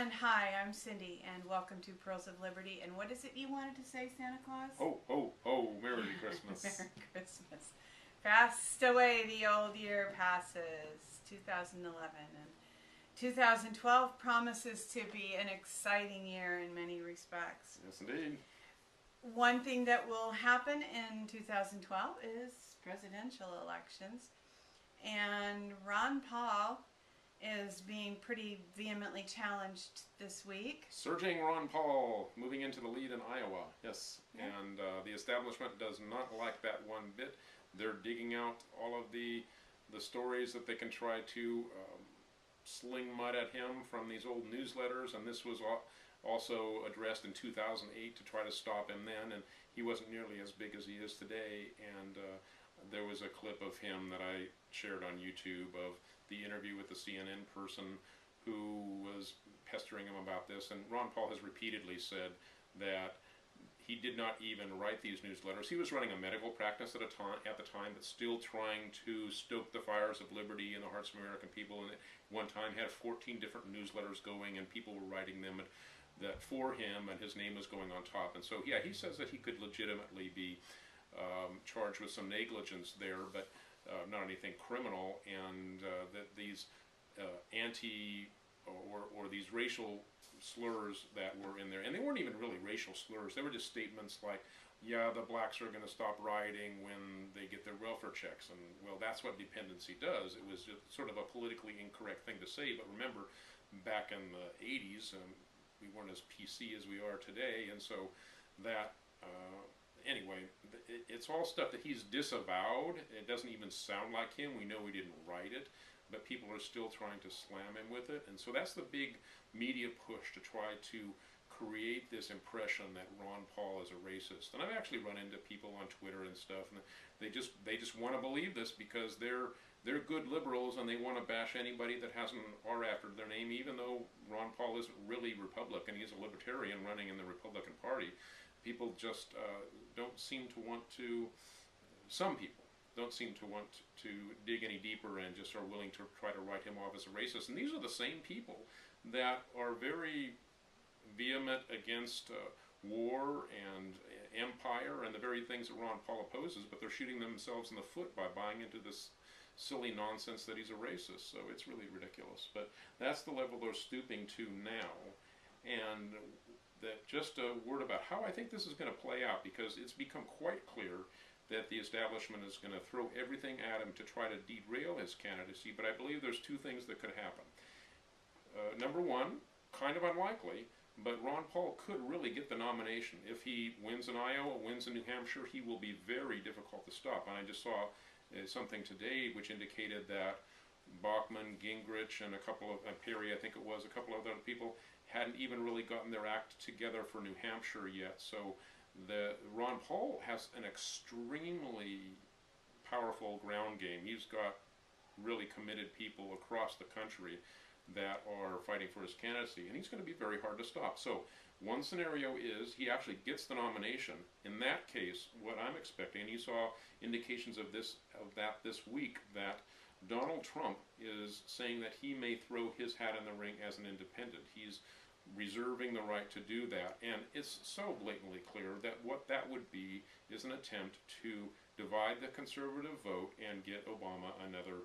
And hi, I'm Cindy, and welcome to Pearls of Liberty. And what is it you wanted to say, Santa Claus? Oh, Merry Christmas. Merry Christmas. Fast away the old year passes, 2011. And 2012 promises to be an exciting year in many respects. Yes, indeed. One thing that will happen in 2012 is presidential elections. And Ron Paul is being pretty vehemently challenged this week. Surging Ron Paul moving into the lead in Iowa. Yes, Yep. and the establishment does not like that one bit. They're digging out all of the stories that they can try to sling mud at him from these old newsletters, and this was also addressed in 2008 to try to stop him then, and he wasn't nearly as big as he is today. And there was a clip of him that I shared on YouTube of the interview with the CNN person who was pestering him about this, and Ron Paul has repeatedly said that he did not even write these newsletters. He was running a medical practice at the time, but still trying to stoke the fires of liberty in the hearts of American people. And at one time had 14 different newsletters going, and people were writing them that for him, and his name was going on top. And so, yeah, he says that he could legitimately be charged with some negligence there, but not anything criminal, and that these anti or these racial slurs that were in there, and they weren't even really racial slurs, they were just statements like, yeah, the blacks are going to stop rioting when they get their welfare checks, and well, that's what dependency does. It was just sort of a politically incorrect thing to say, but remember, back in the 80s, we weren't as PC as we are today, and so that anyway, it's all stuff that he's disavowed. It doesn't even sound like him. We know he didn't write it, but people are still trying to slam him with it. And so that's the big media push to try to create this impression that Ron Paul is a racist. And I've actually run into people on Twitter and stuff, and they just want to believe this because they're good liberals and they want to bash anybody that has an R after their name, even though Ron Paul isn't really Republican. He's a libertarian running in the Republican Party. People just don't seem to want to, some people don't seem to want to dig any deeper and just are willing to try to write him off as a racist. And these are the same people that are very vehement against war and empire and the very things that Ron Paul opposes, but they're shooting themselves in the foot by buying into this silly nonsense that he's a racist. So it's really ridiculous. But that's the level they're stooping to now. And that just a word about how I think this is going to play out, because it's become quite clear that the establishment is going to throw everything at him to try to derail his candidacy. But I believe there's two things that could happen. Number one, kind of unlikely, but Ron Paul could really get the nomination. If he wins in Iowa, wins in New Hampshire, he will be very difficult to stop. And I just saw something today which indicated that Bachmann, Gingrich, and a couple of, Perry, I think it was, a couple of other people hadn't even really gotten their act together for New Hampshire yet. So Ron Paul has an extremely powerful ground game. He's got really committed people across the country that are fighting for his candidacy, and he's going to be very hard to stop. So one scenario is he actually gets the nomination. In that case, what I'm expecting, and you saw indications of that this week, that Donald Trump is saying that he may throw his hat in the ring as an independent. He's reserving the right to do that, and it's so blatantly clear that what that would be is an attempt to divide the conservative vote and get Obama another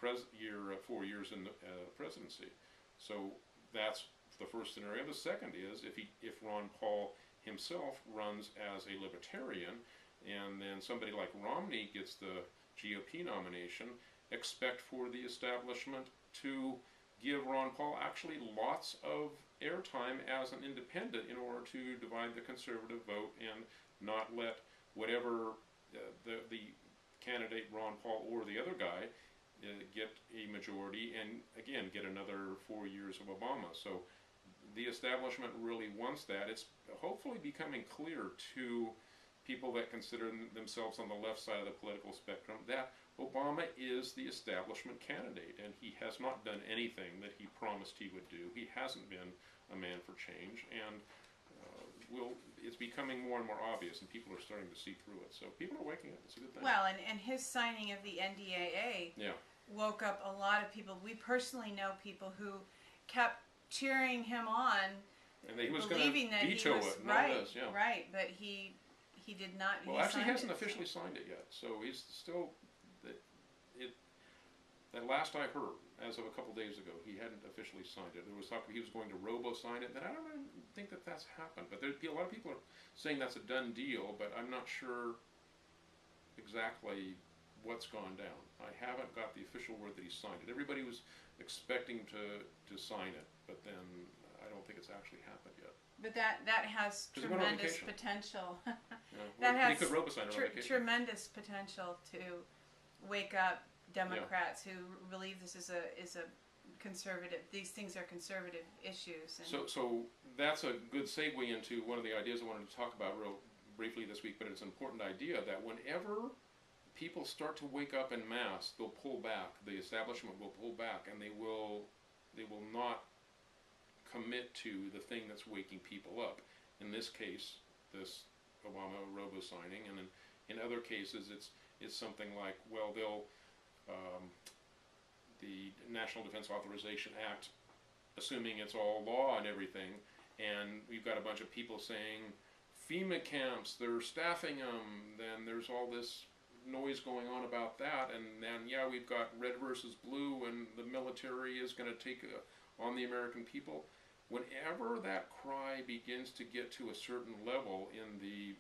4 years in the presidency. So that's the first scenario. The second is if Ron Paul himself runs as a libertarian, and then somebody like Romney gets the GOP nomination, expect for the establishment to give Ron Paul actually lots of airtime as an independent in order to divide the conservative vote and not let whatever the candidate Ron Paul or the other guy get a majority and again get another 4 years of Obama. So the establishment really wants that. It's hopefully becoming clear to people that consider themselves on the left side of the political spectrum that Obama is the establishment candidate, and he has not done anything that he promised he would do. He hasn't been a man for change, and it's becoming more and more obvious, and people are starting to see through it. So people are waking up. It's a good thing. Well, and his signing of the NDAA woke up a lot of people. We personally know people who kept cheering him on, and he was going believing to that veto he was it and right, all this, yeah. right, but he did not. Well, actually, he hasn't officially signed it yet, so he's still. That last I heard, as of a couple days ago, he hadn't officially signed it. There was talk he was going to robo-sign it, and I don't think that that's happened. But a lot of people are saying that's a done deal, but I'm not sure exactly what's gone down. I haven't got the official word that he signed it. Everybody was expecting to sign it, but then I don't think it's actually happened yet. But that has tremendous potential. That has tremendous potential to wake up Democrats who believe this is a conservative. These things are conservative issues. And so that's a good segue into one of the ideas I wanted to talk about real briefly this week. But it's an important idea that whenever people start to wake up en masse, they'll pull back. The establishment will pull back, and they will not commit to the thing that's waking people up. In this case, this Obama robo-signing, and in other cases, it's something like, well, they'll the National Defense Authorization Act, assuming it's all law and everything, and we've got a bunch of people saying FEMA camps, they're staffing them, then there's all this noise going on about that, and then we've got red versus blue, and the military is going to take on the American people. Whenever that cry begins to get to a certain level in the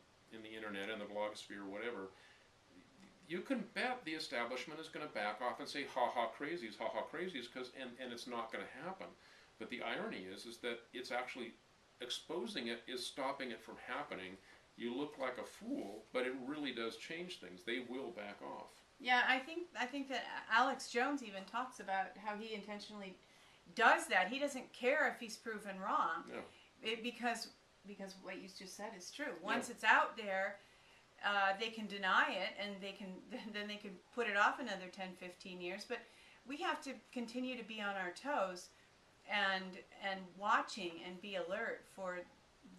internet, in the blogosphere, whatever, you can bet the establishment is going to back off and say, ha ha crazies, and it's not going to happen. But the irony is that it's actually exposing it, is stopping it from happening. You look like a fool, but it really does change things. They will back off. Yeah, I think that Alex Jones even talks about how he intentionally does that. He doesn't care if he's proven wrong. No. Because what you just said is true. Once it's out there, they can deny it, and they can put it off another 10, 15 years. But we have to continue to be on our toes and watching and be alert for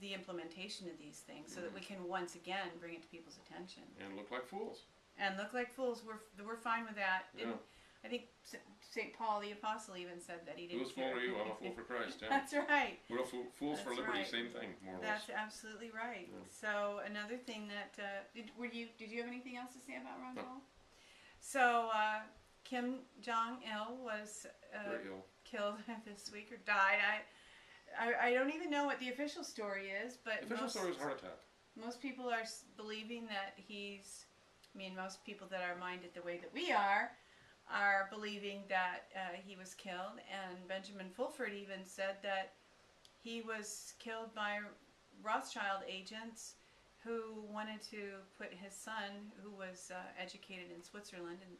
the implementation of these things, so that we can once again bring it to people's attention. And look like fools. We're fine with that. Yeah. I think St. Paul the Apostle even said that he didn't. Who's fool are you? I'm a fool for Christ. Yeah. That's right. We're fools for liberty. Right. Same thing, more or less. That's absolutely right. Yeah. So another thing that did you have anything else to say about Ron No. Paul? So Jong Il was killed this week, or died. I don't even know what the official story is, but the official story is heart attack. Most people are believing that most people that are minded the way that we are believing that he was killed. And Benjamin Fulford even said that he was killed by Rothschild agents who wanted to put his son, who was educated in Switzerland, and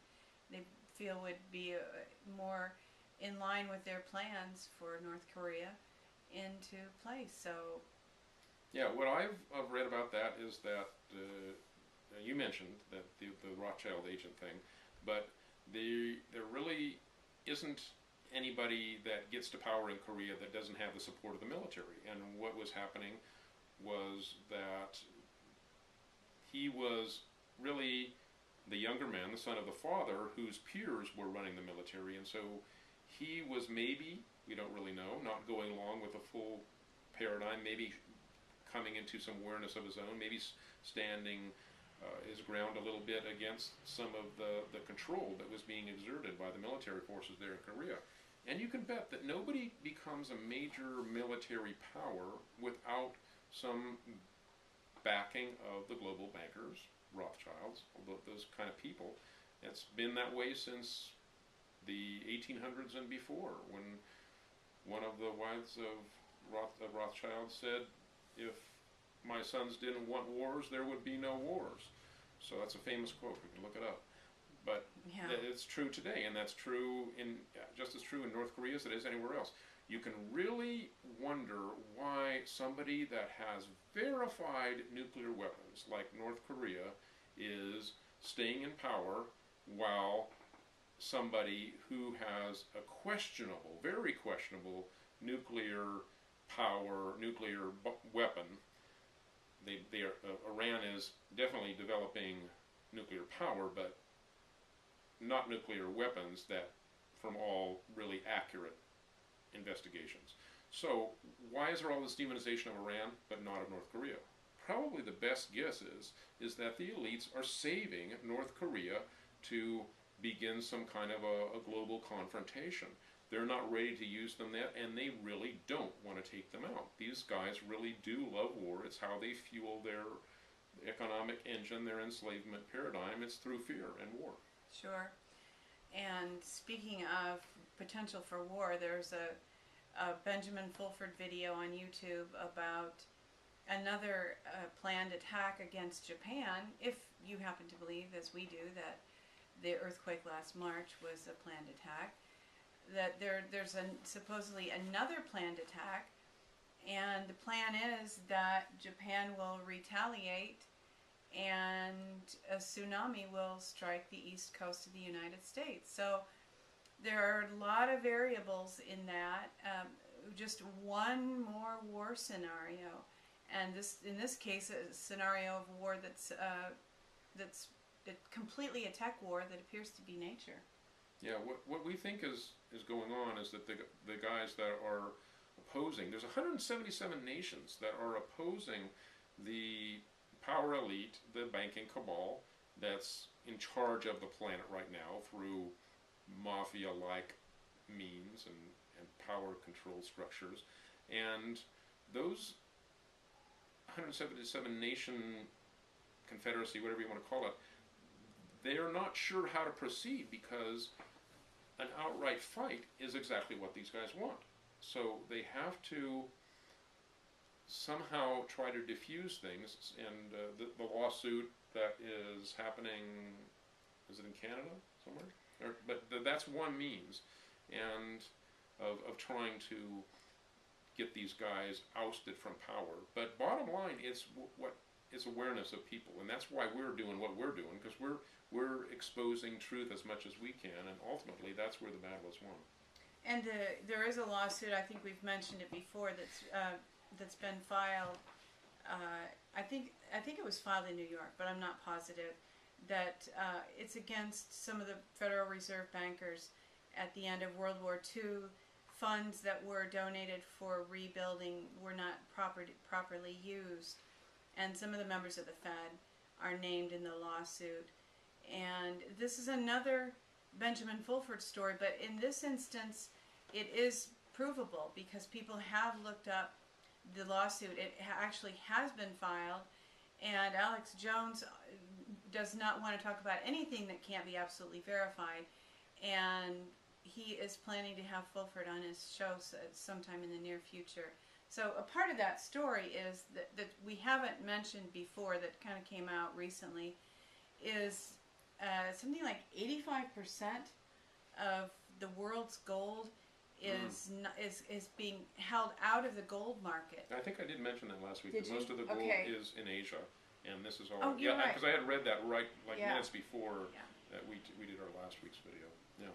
they feel would be more in line with their plans for North Korea, into place. So yeah, what I've read about that is that you mentioned that the Rothschild agent thing, but there really isn't anybody that gets to power in Korea that doesn't have the support of the military. And what was happening was that he was really the younger man, the son of the father, whose peers were running the military, and so he was maybe, we don't really know, not going along with a full paradigm, maybe coming into some awareness of his own, maybe standing his ground a little bit against some of the control that was being exerted by the military forces there in Korea. And you can bet that nobody becomes a major military power without some backing of the global bankers, Rothschilds, those kind of people. It's been that way since the 1800s and before, when one of the wives of Rothschild said, if my sons didn't want wars, there would be no wars. So that's a famous quote. We can look it up. But it's true today, and that's true just as true in North Korea as it is anywhere else. You can really wonder why somebody that has verified nuclear weapons, like North Korea, is staying in power, while somebody who has a questionable, very questionable nuclear power, nuclear weapon. Iran is definitely developing nuclear power, but not nuclear weapons that, from all really accurate investigations. So why is there all this demonization of Iran but not of North Korea? Probably the best guess is that the elites are saving North Korea to begin some kind of a global confrontation. They're not ready to use them yet, and they really don't want to take them out. These guys really do love war. It's how they fuel their economic engine, their enslavement paradigm. It's through fear and war. Sure. And speaking of potential for war, there's a Benjamin Fulford video on YouTube about another planned attack against Japan, if you happen to believe, as we do, that the earthquake last March was a planned attack, that there's supposedly another planned attack, and the plan is that Japan will retaliate and a tsunami will strike the east coast of the United States. So there are a lot of variables in that. Just one more war scenario, and in this case, a scenario of war that's completely a tech war that appears to be nature. Yeah, what we think is going on is that the guys that are opposing, there's 177 nations that are opposing the power elite, the banking cabal that's in charge of the planet right now through mafia-like means and power control structures. And those 177 nation confederacy, whatever you want to call it, they are not sure how to proceed because an outright fight is exactly what these guys want. So they have to somehow try to diffuse things, and the lawsuit that is happening, is it in Canada somewhere? But that's one means, and of trying to get these guys ousted from power. But bottom line, it's awareness of people, and that's why we're doing what we're doing, because we're exposing truth as much as we can, and ultimately that's where the battle is won. And there is a lawsuit, I think we've mentioned it before, that's been filed. I think it was filed in New York, but I'm not positive. That it's against some of the Federal Reserve bankers at the end of World War II. Funds that were donated for rebuilding were not properly used, and some of the members of the Fed are named in the lawsuit. And this is another Benjamin Fulford story, but in this instance, it is provable because people have looked up the lawsuit. It actually has been filed, and Alex Jones does not want to talk about anything that can't be absolutely verified, and he is planning to have Fulford on his show sometime in the near future. So a part of that story is that we haven't mentioned before, that kind of came out recently, is something like 85% of the world's gold is being held out of the gold market. I think I did mention that last week. Did that most you? of the gold Okay. is in Asia, and this is all. Oh, you're right. Because I had read that Yeah. minutes before Yeah. that we did our last week's video. Yeah.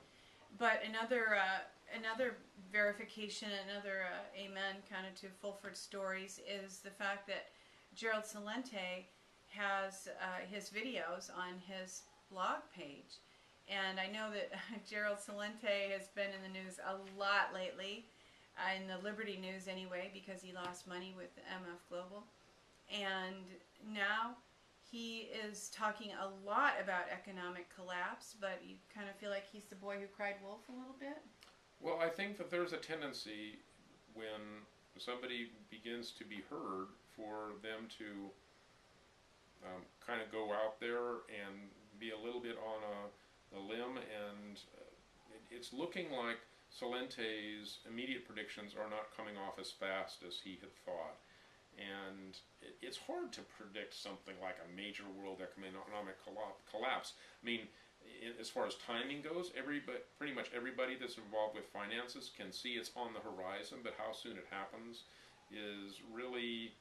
But another verification, another amen kind of to Fulford's stories is the fact that Gerald Celente has his videos on his blog page. And I know that Gerald Celente has been in the news a lot lately, in the Liberty News anyway, because he lost money with MF Global. And now he is talking a lot about economic collapse, but you kind of feel like he's the boy who cried wolf a little bit? Well, I think that there's a tendency when somebody begins to be heard for them to kind of go out there and be a little bit on a limb, and it's looking like Celente's immediate predictions are not coming off as fast as he had thought. And it's hard to predict something like a major world economic collapse. I mean, as far as timing goes, pretty much everybody that's involved with finances can see it's on the horizon, but how soon it happens is really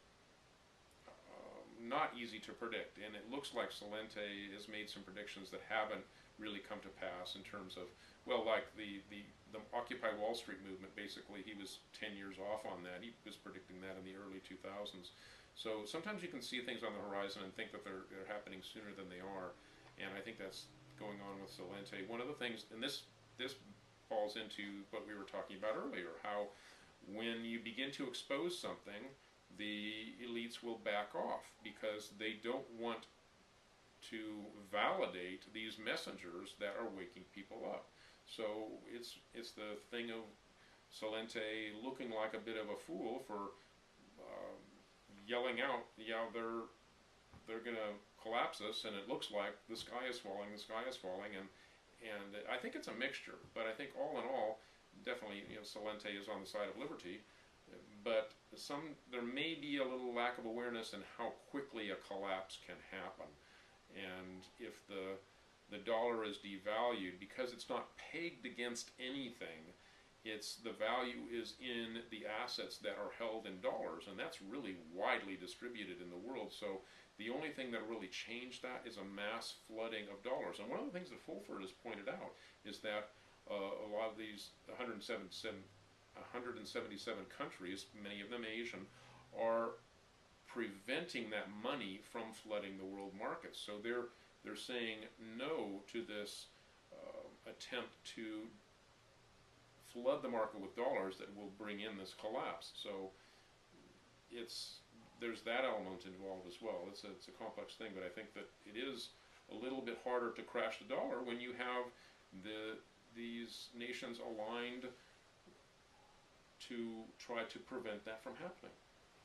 not easy to predict. And it looks like Celente has made some predictions that haven't really come to pass in terms of, well, like the Occupy Wall Street movement, basically he was 10 years off on that. He was predicting that in the early 2000s. So sometimes you can see things on the horizon and think that they're happening sooner than they are, and I think that's going on with Celente. One of the things, and this falls into what we were talking about earlier, how when you begin to expose something, the elites will back off because they don't want to validate these messengers that are waking people up. So it's the thing of Celente looking like a bit of a fool for yelling out, yeah, they're going to collapse us, and it looks like the sky is falling, and I think it's a mixture. But I think all in all, definitely, Celente is on the side of liberty. But there may be a little lack of awareness in how quickly a collapse can happen. And if the dollar is devalued, because it's not pegged against anything, the value is in the assets that are held in dollars, and that's really widely distributed in the world. So the only thing that really changed that is a mass flooding of dollars. And one of the things that Fulford has pointed out is that a lot of these 177 countries, many of them Asian, are preventing that money from flooding the world markets. So they're saying no to this attempt to flood the market with dollars that will bring in this collapse. So there's that element involved as well. It's a complex thing, but I think that it is a little bit harder to crash the dollar when you have these nations aligned to try to prevent that from happening.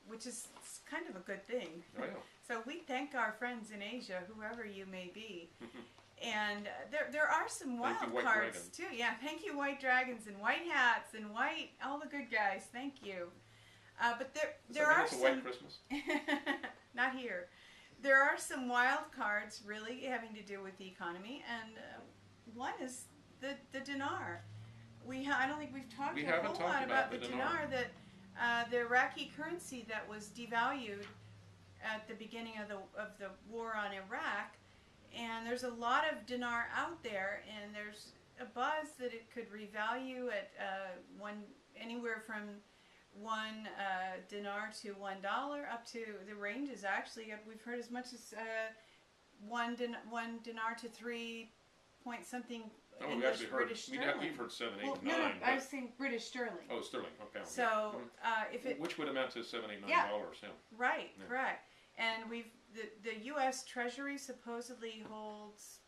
Which is kind of a good thing. Oh, yeah. So we thank our friends in Asia, whoever you may be. And there are some wild cards too. Yeah, thank you, white dragons and white hats and all the good guys. Thank you. But there are some. White Christmas? Not here. There are some wild cards really having to do with the economy, and one is the dinar. I don't think we've talked a whole lot about the dinar. That the Iraqi currency that was devalued at the beginning of the war on Iraq. And there's a lot of dinar out there, and there's a buzz that it could revalue at anywhere from $1 dinar to $1 up to the range is actually we've heard as much as one dinar to 3 point something English British sterling. We've heard 7, 8, well, 9. No, I was saying British sterling. Oh, sterling. Okay. So if it which would amount to $7, $8, $9. Yeah. Yeah. Right. Yeah. Correct. And the U.S. Treasury supposedly holds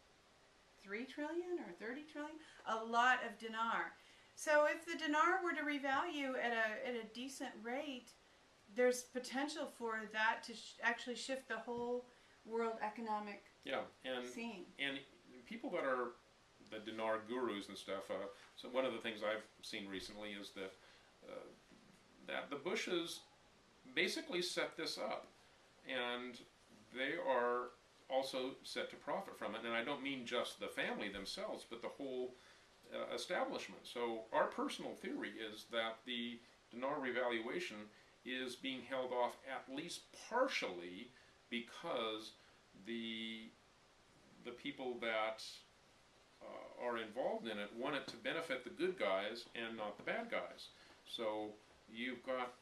3 trillion or 30 trillion, a lot of dinar. So if the dinar were to revalue at a decent rate, there's potential for that to actually shift the whole world economic scene. And people that are the dinar gurus and stuff. So one of the things I've seen recently is that the Bushes basically set this up. And they are also set to profit from it. And I don't mean just the family themselves, but the whole establishment. So our personal theory is that the dinar revaluation is being held off at least partially because the people that are involved in it want it to benefit the good guys and not the bad guys. So you've got,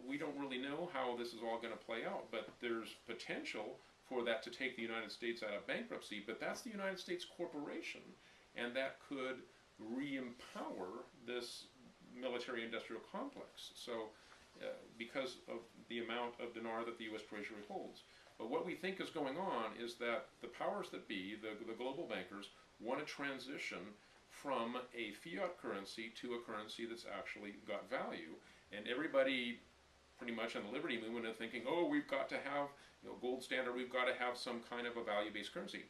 we don't really know how this is all going to play out, but there's potential for that to take the United States out of bankruptcy, but that's the United States corporation, and that could re-empower this military-industrial complex. So, because of the amount of dinar that the U.S. Treasury holds. But what we think is going on is that the powers that be, the global bankers, want to transition from a fiat currency to a currency that's actually got value. And everybody pretty much on the Liberty Movement are thinking, oh, we've got to have gold standard, we've got to have some kind of a value-based currency.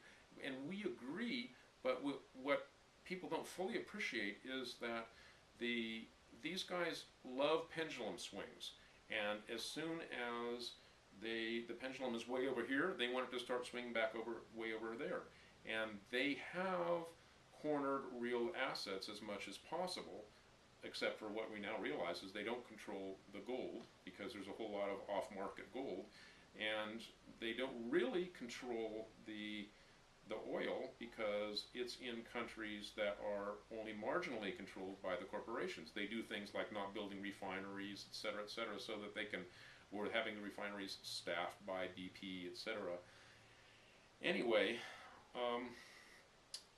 And we agree, but what people don't fully appreciate is that these guys love pendulum swings. And as soon as the pendulum is way over here, they want it to start swinging back way over there. And they have cornered real assets as much as possible, except for what we now realize is they don't control the gold, because there's a whole lot of off-market gold, and they don't really control the oil because it's in countries that are only marginally controlled by the corporations. They do things like not building refineries, et cetera, so that they can, or having the refineries staffed by BP, etc. Anyway,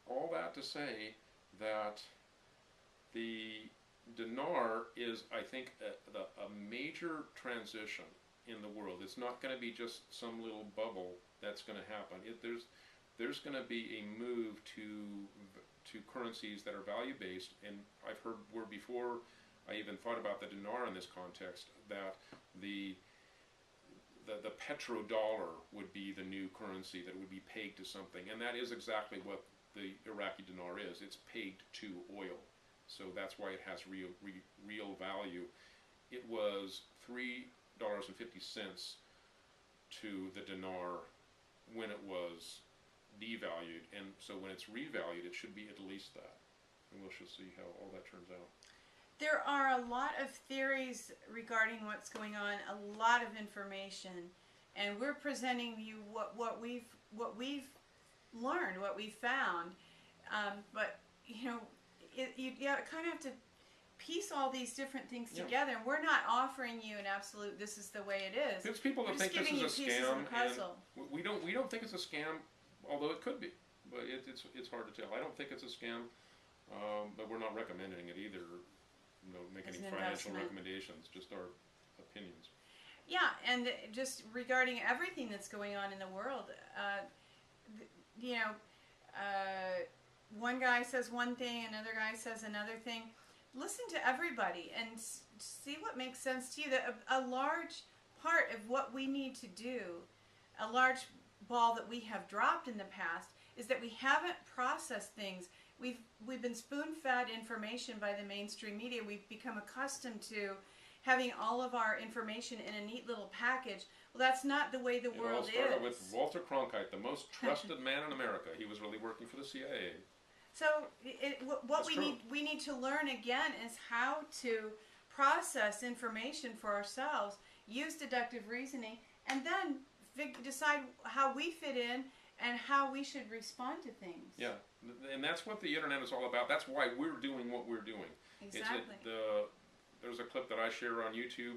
all that to say that the dinar is, I think, a major transition in the world. It's not going to be just some little bubble that's going to happen. There's going to be a move to currencies that are value-based, and I've heard where before I even thought about the dinar in this context, that the petrodollar would be the new currency that would be pegged to something, and that is exactly what the Iraqi dinar is. It's pegged to oil, so that's why it has real value. It was $3.50 to the dinar when it was devalued, and so when it's revalued, it should be at least that, and we'll just see how all that turns out. There are a lot of theories regarding what's going on, a lot of information, and we're presenting you what we've learned, what we've found. But you know, you kind of have to piece all these different things together. And we're not offering you an absolute, this is the way it is. There's people that think this is a scam, and we don't think it's a scam, although it could be. But it's hard to tell. I don't think it's a scam, but we're not recommending it either. Make any financial recommendations, just our opinions. Yeah, and just regarding everything that's going on in the world, one guy says one thing, another guy says another thing. Listen to everybody and see what makes sense to you. A large part of what we need to do, a large ball that we have dropped in the past, is that we haven't processed things. We've been spoon-fed information by the mainstream media. We've become accustomed to having all of our information in a neat little package. Well, that's not the way the world is. It all started with Walter Cronkite, the most trusted man in America. He was really working for the CIA. So what we need to learn again is how to process information for ourselves, use deductive reasoning, and then decide how we fit in and how we should respond to things. Yeah, and that's what the internet is all about. That's why we're doing what we're doing. Exactly. There's a clip that I share on YouTube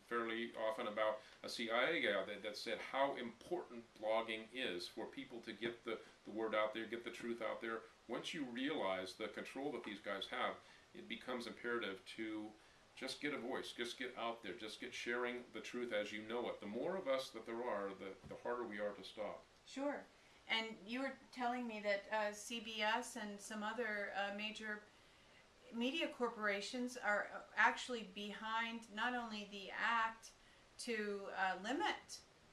fairly often about a CIA guy that said how important blogging is for people to get the word out there, get the truth out there. Once you realize the control that these guys have, it becomes imperative to just get a voice, just get out there, just get sharing the truth as you know it. The more of us that there are, the harder we are to stop. Sure. And you were telling me that CBS and some other major media corporations are actually behind not only the act to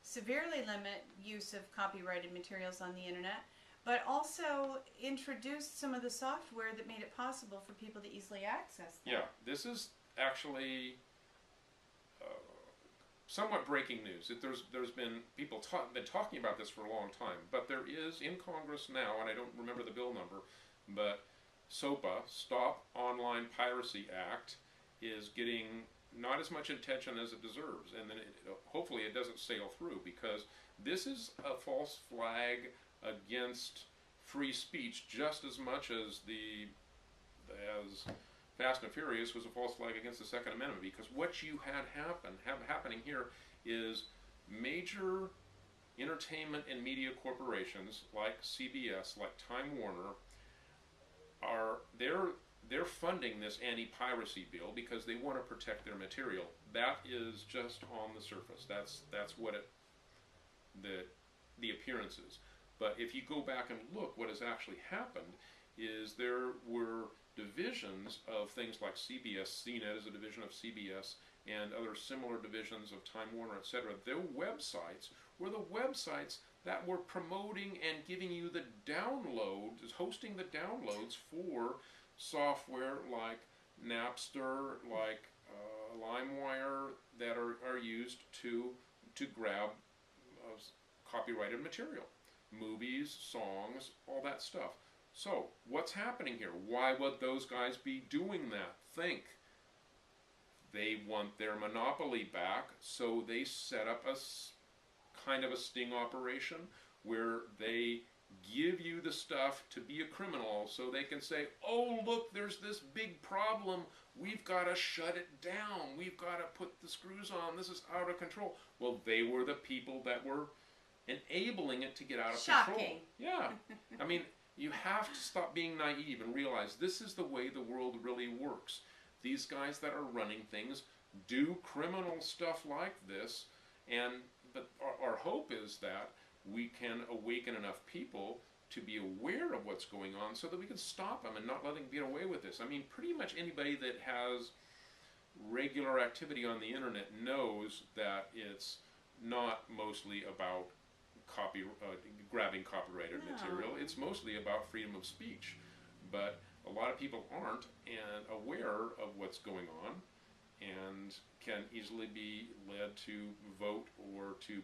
severely limit use of copyrighted materials on the internet, but also introduced some of the software that made it possible for people to easily access them. Yeah, this is actually somewhat breaking news. There's been people been talking about this for a long time, but there is in Congress now, and I don't remember the bill number, but SOPA, Stop Online Piracy Act, is getting not as much attention as it deserves, and then hopefully it doesn't sail through, because this is a false flag against free speech just as much as Fast and Furious was a false flag against the Second Amendment, because what you had happening here is major entertainment and media corporations like CBS, like Time Warner, they're funding this anti-piracy bill because they want to protect their material. That is just on the surface. That's what the appearance is. But if you go back and look, what has actually happened is there were divisions of things like CBS, CNET is a division of CBS, and other similar divisions of Time Warner, etc. Their websites were the websites that were promoting and giving you the downloads, hosting the downloads for software like Napster, like LimeWire, that are used to grab copyrighted material. Movies, songs, all that stuff. So, what's happening here? Why would those guys be doing that? Think. They want their monopoly back, so they set up a kind of a sting operation where they give you the stuff to be a criminal so they can say, oh, look, there's this big problem. We've got to shut it down. We've got to put the screws on. This is out of control. Well, they were the people that were enabling it to get out of control. Yeah. I mean, you have to stop being naive and realize this is the way the world really works. these guys that are running things do criminal stuff like this, but our hope is that we can awaken enough people to be aware of what's going on so that we can stop them and not let them get away with this. I mean, pretty much anybody that has regular activity on the internet knows that it's not mostly about grabbing copyrighted material. It's mostly about freedom of speech. But a lot of people aren't and aware of what's going on and can easily be led to vote or to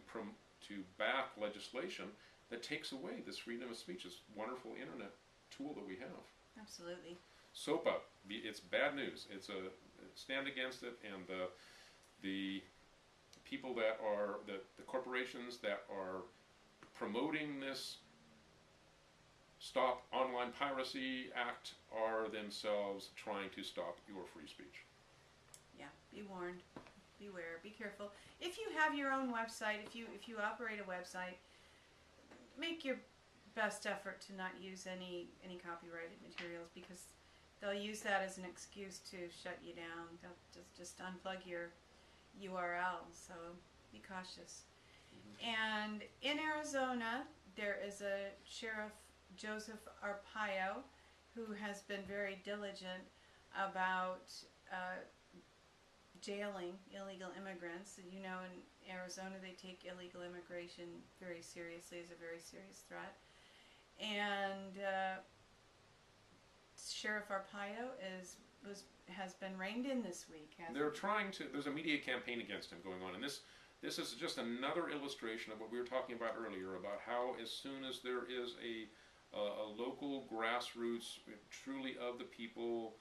back legislation that takes away this freedom of speech, this wonderful internet tool that we have. Absolutely. SOPA, it's bad news. It's a stand against it, and the people that are the corporations that are promoting this Stop Online Piracy Act are themselves trying to stop your free speech. Yeah, be warned. Beware. Be careful. If you have your own website, if you operate a website, make your best effort to not use any copyrighted materials, because they'll use that as an excuse to shut you down. They'll just unplug your URL. So be cautious. And in Arizona, there is a Sheriff Joseph Arpaio who has been very diligent about jailing illegal immigrants. You know, in Arizona they take illegal immigration very seriously, as a very serious threat. And Sheriff Arpaio has been reined in this week. They're trying to. There's a media campaign against him going on, and this is just another illustration of what we were talking about earlier, about how as soon as there is a local grassroots, truly of the people,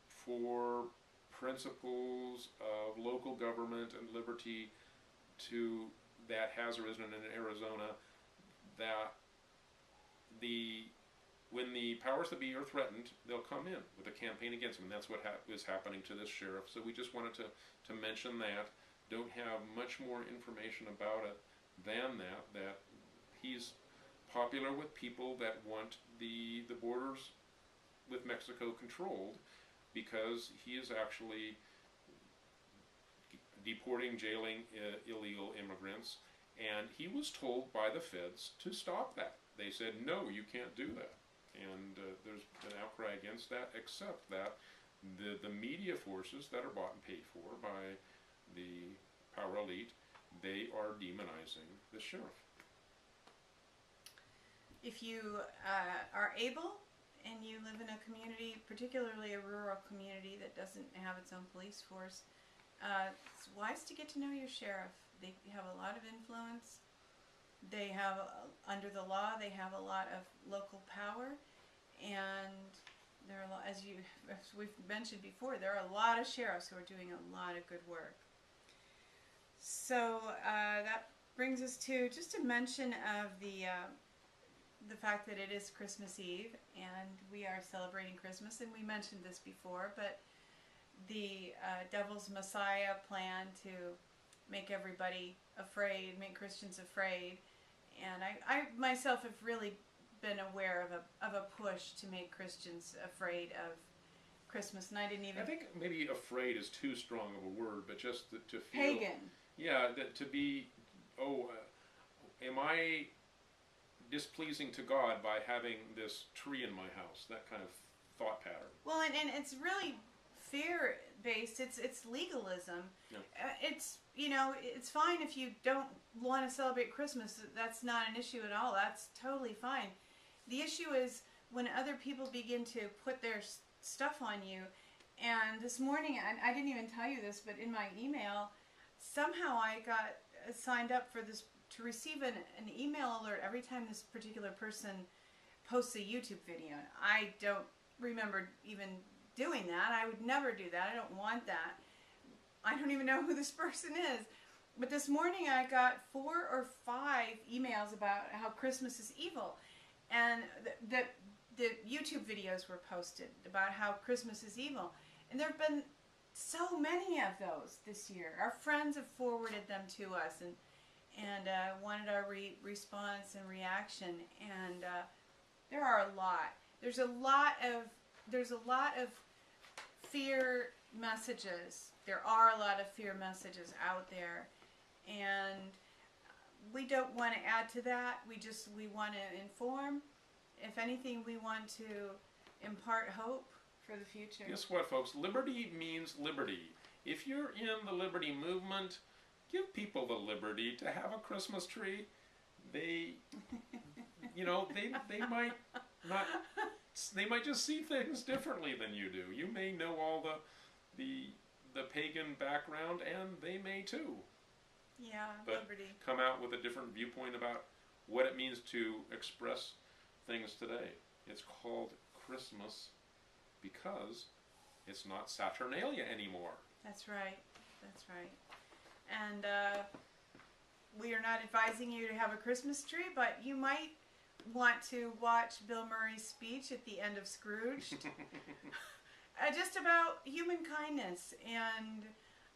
for principles of local government and liberty that has arisen in Arizona, that when the powers that be are threatened, they'll come in with a campaign against them, and that's what is happening to this sheriff. So we just wanted to mention that. Don't have much more information about it than that he's popular with people that want the borders with Mexico controlled, because he is actually deporting, jailing illegal immigrants, and he was told by the feds to stop that. They said, no, you can't do that. And there's an outcry against that, except that the media forces that are bought and paid for by the power elite, they are demonizing the sheriff. If you are able and you live in a community, particularly a rural community that doesn't have its own police force, it's wise to get to know your sheriff. They have a lot of influence. They have, under the law, they have a lot of local power, and there are a lot, as we've mentioned before, there are a lot of sheriffs who are doing a lot of good work. So that brings us to just a mention of the fact that it is Christmas Eve, and we are celebrating Christmas, and we mentioned this before, but the Devil's Messiah plan to make everybody afraid, make Christians afraid, and I myself have really been aware of a push to make Christians afraid of Christmas, and I think maybe afraid is too strong of a word, but just to feel... Pagan. Yeah, to be, am I displeasing to God by having this tree in my house? That kind of thought pattern. Well, and it's really fear-based. It's legalism. Yeah. It's fine if you don't want to celebrate Christmas. That's not an issue at all. That's totally fine. The issue is when other people begin to put their stuff on you. And this morning, I didn't even tell you this, but in my email, somehow I got signed up for this, to receive an email alert every time this particular person posts a YouTube video. And I don't remember even doing that. I would never do that. I don't want that. I don't even know who this person is. But this morning I got 4 or 5 emails about how Christmas is evil. And the YouTube videos were posted about how Christmas is evil. And there have been so many of those this year. Our friends have forwarded them to us and wanted our response and reaction. And there are a lot. There's a lot of fear messages. There are a lot of fear messages out there, and we don't want to add to that. We want to inform. If anything, we want to impart hope for the future. Guess what, folks? Liberty means liberty. If you're in the liberty movement, give people the liberty to have a Christmas tree. They, they might not. They might just see things differently than you do. You may know all the pagan background, and they may too. Yeah, but liberty. Come out with a different viewpoint about what it means to express things today. It's called Christmas because it's not Saturnalia anymore. That's right. That's right. And we are not advising you to have a Christmas tree, but you might want to watch Bill Murray's speech at the end of Scrooge. Just about human kindness and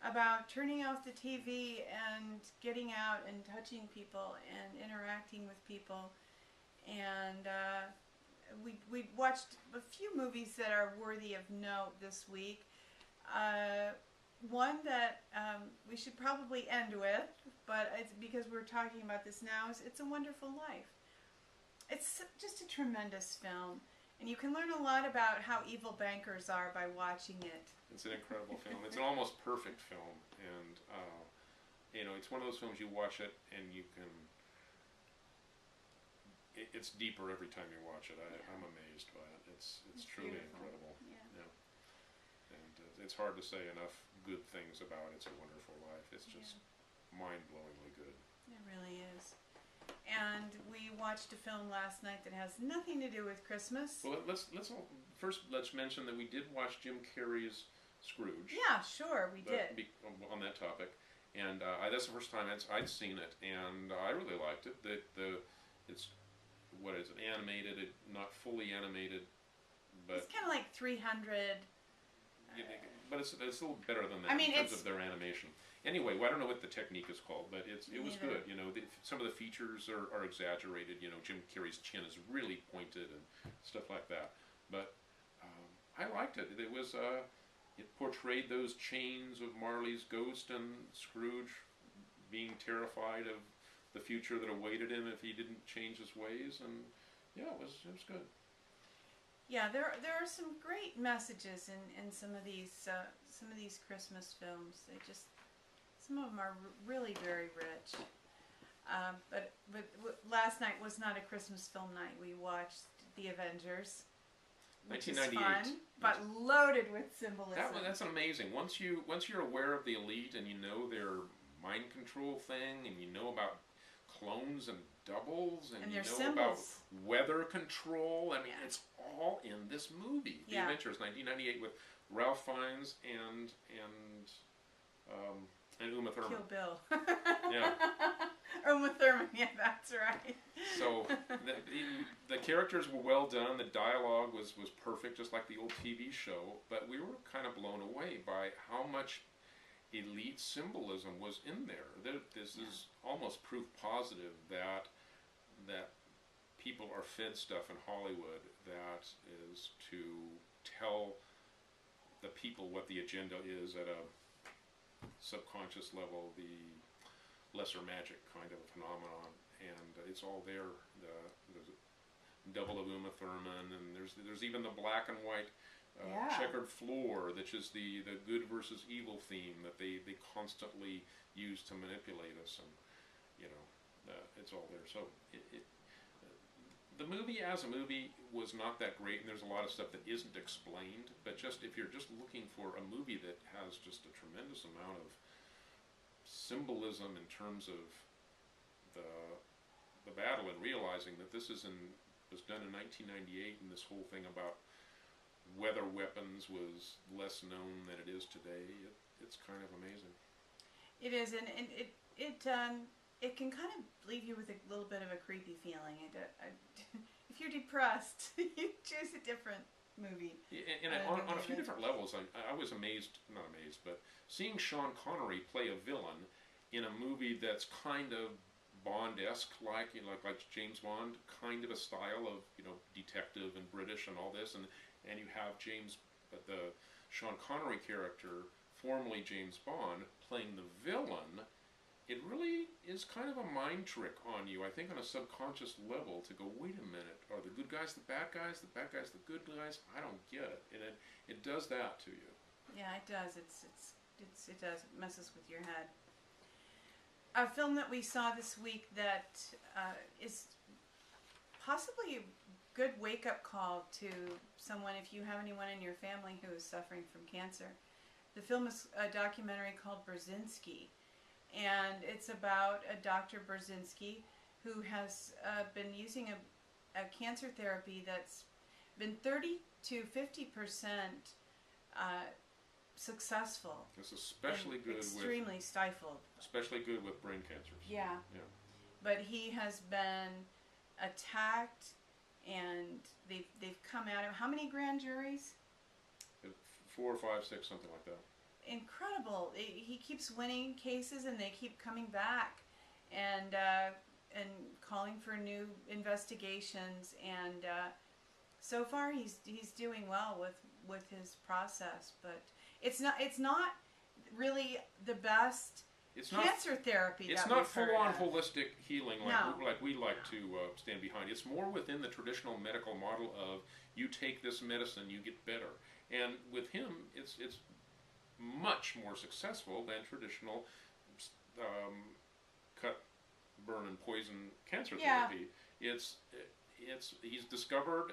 about turning off the TV and getting out and touching people and interacting with people. And we watched a few movies that are worthy of note this week. One that we should probably end with, but it's because we're talking about this now, is It's a Wonderful Life. It's just a tremendous film, and you can learn a lot about how evil bankers are by watching it. It's an incredible film. It's an almost perfect film, and it's one of those films you watch it and you can. It's deeper every time you watch it. I'm amazed by it. It's truly beautiful. Incredible. Yeah. And it's hard to say enough good things about It's a Wonderful Life. It's just mind-blowingly good. It really is. And we watched a film last night that has nothing to do with Christmas. Well, let's mention that we did watch Jim Carrey's Scrooge. Yeah, sure, we did. On that topic, and that's the first time I'd seen it, and I really liked it. It's what is it? Animated, not fully animated, but it's kind of like 300. But it's a little better than that in terms of their animation. Anyway, I don't know what the technique is called, but it was good. Some of the features are exaggerated. Jim Carrey's chin is really pointed and stuff like that. But I liked it. It portrayed those chains of Marley's ghost and Scrooge being terrified of the future that awaited him if he didn't change his ways. And yeah, it was good. Yeah, there are some great messages in some of these Christmas films. Some of them are really very rich. But last night was not a Christmas film night. We watched The Avengers, which is 1998. fun, but loaded with symbolism. That's amazing. Once you're aware of the elite and you know their mind control thing, and you know about clones and doubles, and you know symbols. About weather control. I mean, it's all in this movie, The Avengers, 1998, with Ralph Fiennes and Uma Thurman. Kill Bill. Yeah. Uma Thurman. Yeah, that's right. So the characters were well done. The dialogue was perfect, just like the old TV show. But we were kind of blown away by how much elite symbolism was in there. This is almost proof positive that people are fed stuff in Hollywood that is to tell the people what the agenda is at a subconscious level, the lesser magic kind of phenomenon, and it's all there. There's a double of Uma Thurman, and there's even the black and white checkered floor, which is the good versus evil theme that they constantly use to manipulate us, and it's all there. So the movie as a movie was not that great, and there's a lot of stuff that isn't explained, but if you're just looking for a movie that has just a tremendous amount of symbolism in terms of the battle, and realizing that this was done in 1998, and this whole thing about weather weapons was less known than it is today, it's kind of amazing. It is, and it can kind of leave you with a little bit of a creepy feeling. If you're depressed, you choose a different movie. And on a few different levels, I was not amazed, but seeing Sean Connery play a villain in a movie that's kind of Bond-esque, like James Bond, kind of a style of detective and British and all this, and you have James but the Sean Connery character, formerly James Bond, playing the villain, it really is kind of a mind trick on you, I think, on a subconscious level, to go, wait a minute, are the good guys the bad guys the good guys? I don't get it. And it does that to you. Yeah, it does. It does. It messes with your head. A film that we saw this week that is possibly a good wake-up call to someone, if you have anyone in your family who is suffering from cancer. The film is a documentary called Burzynski, and it's about a Dr. Burzynski who has been using a cancer therapy that's been 30 to 50% successful. It's especially good extremely stifled. Especially good with brain cancers. Yeah. But he has been attacked, and they've come at him. How many grand juries? 4 or 5, 6, something like that. Incredible. He keeps winning cases, and they keep coming back, and calling for new investigations. And so far, he's doing well with his process. But it's not really the best cancer therapy. It's not full-on holistic healing like we like to stand behind. It's more within the traditional medical model of you take this medicine, you get better. And with him, it's much more successful than traditional cut, burn, and poison cancer therapy. He's discovered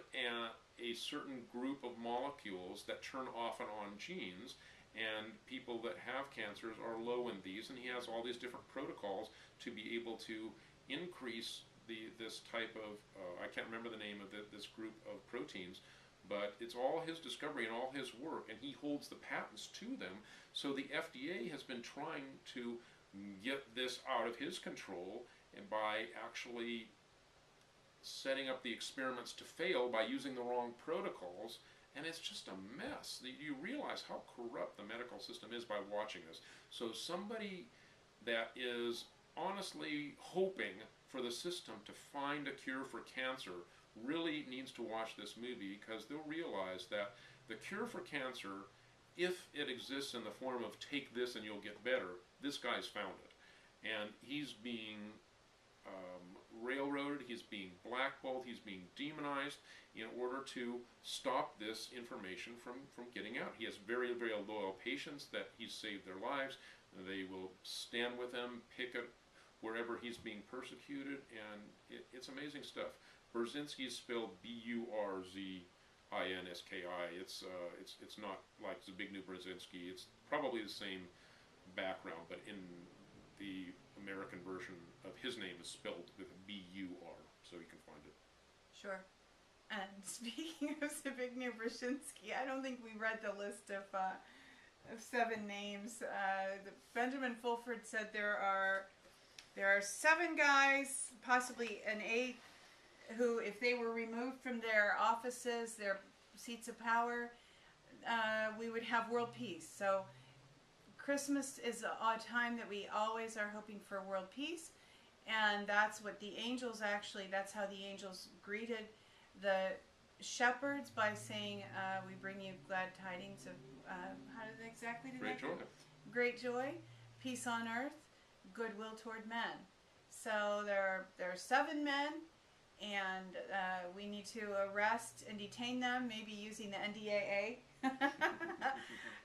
a certain group of molecules that turn off and on genes, and people that have cancers are low in these, and he has all these different protocols to be able to increase this type of, I can't remember the name of this group of proteins, but it's all his discovery and all his work, and he holds the patents to them. So the FDA has been trying to get this out of his control, and by actually setting up the experiments to fail by using the wrong protocols, and it's just a mess. You realize how corrupt the medical system is by watching this. So somebody that is honestly hoping for the system to find a cure for cancer really needs to watch this movie, because they'll realize that the cure for cancer, if it exists in the form of take this and you'll get better, this guy's found it. And he's being railroaded, he's being blackballed, he's being demonized in order to stop this information from getting out. He has very, very loyal patients that he's saved their lives. They will stand with him, picket wherever he's being persecuted, and it's amazing stuff. Burzynski is spelled Burzynski. It's not like Zbigniew Brzezinski. It's probably the same background, but in the American version of his name is spelled with a B-U-R, so you can find it. Sure. And speaking of Zbigniew Brzezinski, I don't think we read the list of 7 names. Benjamin Fulford said there are 7 guys, possibly an 8th, who, if they were removed from their offices, their seats of power, we would have world peace. So Christmas is a time that we always are hoping for world peace, and that's what the angels that's how the angels greeted the shepherds, by saying, we bring you glad tidings of, how did they exactly do that? Great joy. Great joy, peace on earth, goodwill toward men. So there are 7 men, and we need to arrest and detain them, maybe using the NDAA.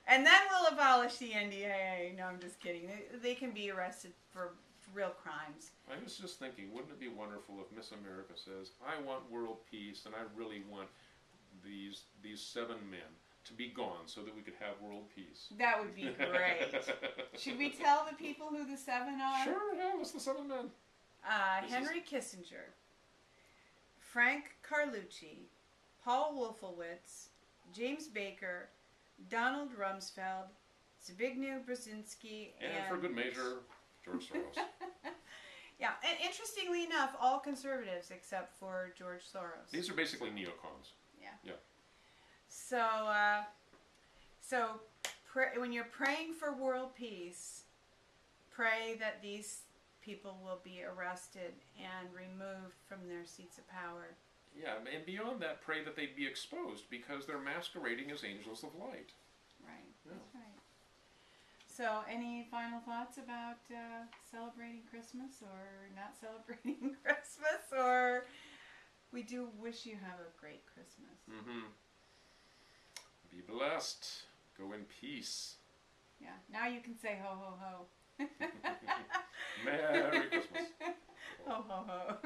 And then we'll abolish the NDAA. No, I'm just kidding. They can be arrested for real crimes. I was just thinking, wouldn't it be wonderful if Miss America says, I want world peace, and I really want these 7 men to be gone so that we could have world peace. That would be great. Should we tell the people who the 7 are? Sure, yeah, what's the 7 men? Henry Kissinger, Frank Carlucci, Paul Wolfowitz, James Baker, Donald Rumsfeld, Zbigniew Brzezinski, and for good measure, George Soros. Yeah, and interestingly enough, all conservatives except for George Soros. These are basically neocons. Yeah. So when you're praying for world peace, pray that these people will be arrested and removed from their seats of power. Yeah, and beyond that, pray that they'd be exposed because they're masquerading as angels of light. Right, Yeah. that's right. So, any final thoughts about celebrating Christmas or not celebrating Christmas? Or we do wish you have a great Christmas. Mm-hmm. Be blessed. Go in peace. Yeah, now you can say ho ho ho. Merry Christmas. Ho ho ho.